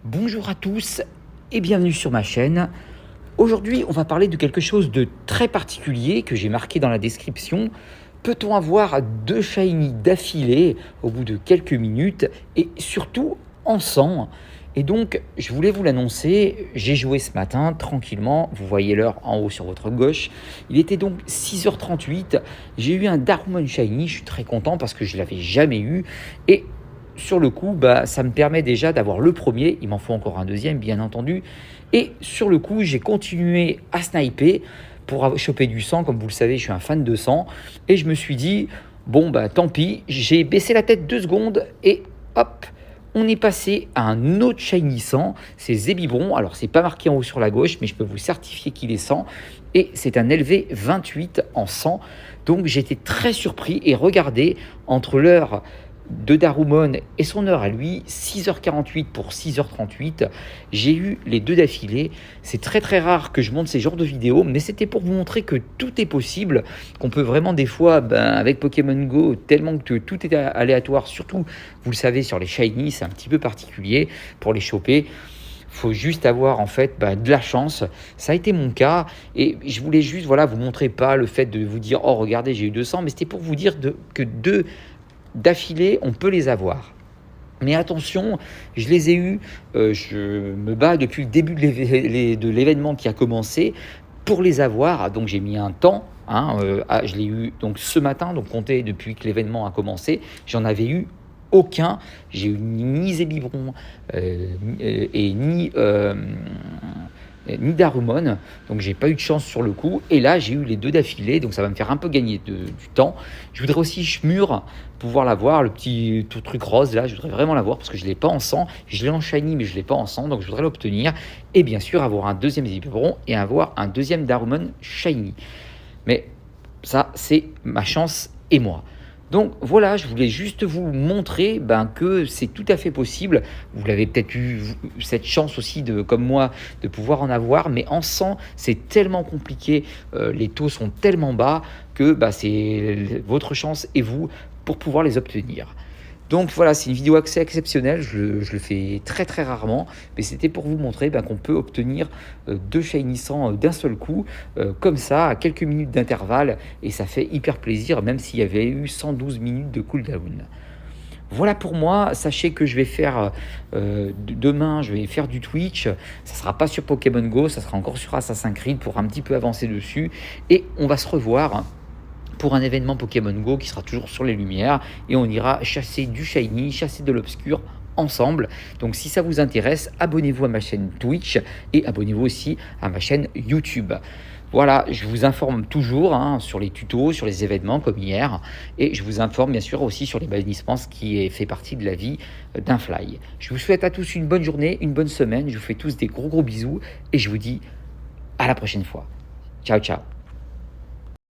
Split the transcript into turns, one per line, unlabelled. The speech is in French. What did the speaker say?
Bonjour à tous et bienvenue sur ma chaîne. Aujourd'hui, on va parler de quelque chose de très particulier que j'ai marqué dans la description. Peut-on avoir deux shiny d'affilée au bout de quelques minutes et surtout en sang? Et donc, je voulais vous l'annoncer, j'ai joué ce matin tranquillement, vous voyez l'heure en haut sur votre gauche. Il était donc 6h38, j'ai eu un Darkmon Shiny, je suis très content parce que je ne l'avais jamais eu. Et sur le coup, ça me permet déjà d'avoir le premier, il m'en faut encore un deuxième bien entendu. Et sur le coup, j'ai continué à sniper pour choper du sang, comme vous le savez, je suis un fan de sang. Et je me suis dit, bon tant pis, j'ai baissé la tête 2 secondes et hop, on est passé à un autre shiny 100, c'est Zébibron. Alors c'est pas marqué en haut sur la gauche, mais je peux vous certifier qu'il est 100. Et c'est un LV 28 en 100. Donc j'étais très surpris et regardez, entre l'heure de Darumon et son heure à lui, 6h48 pour 6h38, j'ai eu les deux d'affilée. C'est très très rare que je monte ces genres de vidéos, mais c'était pour vous montrer que tout est possible, qu'on peut vraiment des fois, avec Pokémon Go, tellement que tout est aléatoire, surtout, vous le savez, sur les shiny, c'est un petit peu particulier pour les choper. Faut juste avoir en fait de la chance. Ça a été mon cas et je voulais juste vous montrer pas le fait de vous dire oh regardez j'ai eu 200, mais c'était pour vous dire que deux d'affilée on peut les avoir. Mais attention, je les ai eus, je me bats depuis le début de l'événement qui a commencé pour les avoir, donc j'ai mis un temps. Je l'ai eu donc ce matin, donc comptez depuis que l'événement a commencé, j'en avais eu aucun. J'ai eu ni Zébibron et ni Darumon, donc j'ai pas eu de chance sur le coup. Et là, j'ai eu les deux d'affilée, donc ça va me faire un peu gagner du temps. Je voudrais aussi Schmur, pouvoir l'avoir, le petit tout truc rose là, je voudrais vraiment l'avoir parce que je l'ai pas en sang. Je l'ai en shiny, mais je l'ai pas en sang, donc je voudrais l'obtenir. Et bien sûr, avoir un deuxième Zébibron et avoir un deuxième Darumon shiny. Mais ça, c'est ma chance et moi. Donc voilà, je voulais juste vous montrer que c'est tout à fait possible. Vous l'avez peut-être eu cette chance aussi, comme moi, de pouvoir en avoir, mais en 100, c'est tellement compliqué, les taux sont tellement bas que c'est votre chance et vous pour pouvoir les obtenir. Donc voilà, c'est une vidéo assez exceptionnelle, je le fais très très rarement, mais c'était pour vous montrer qu'on peut obtenir deux shiny 100 d'un seul coup, comme ça, à quelques minutes d'intervalle, et ça fait hyper plaisir, même s'il y avait eu 112 minutes de cooldown. Voilà pour moi, sachez que je vais faire, demain, je vais faire du Twitch, ça sera pas sur Pokémon Go, ça sera encore sur Assassin's Creed pour un petit peu avancer dessus, et on va se revoir pour un événement Pokémon Go qui sera toujours sur les lumières et on ira chasser du shiny, chasser de l'obscur ensemble. Donc si ça vous intéresse, abonnez-vous à ma chaîne Twitch et abonnez-vous aussi à ma chaîne YouTube. Voilà, je vous informe toujours sur les tutos, sur les événements comme hier, et je vous informe bien sûr aussi sur les bannissements, ce qui fait partie de la vie d'un fly. Je vous souhaite à tous une bonne journée, une bonne semaine, je vous fais tous des gros bisous et je vous dis à la prochaine fois. Ciao ciao.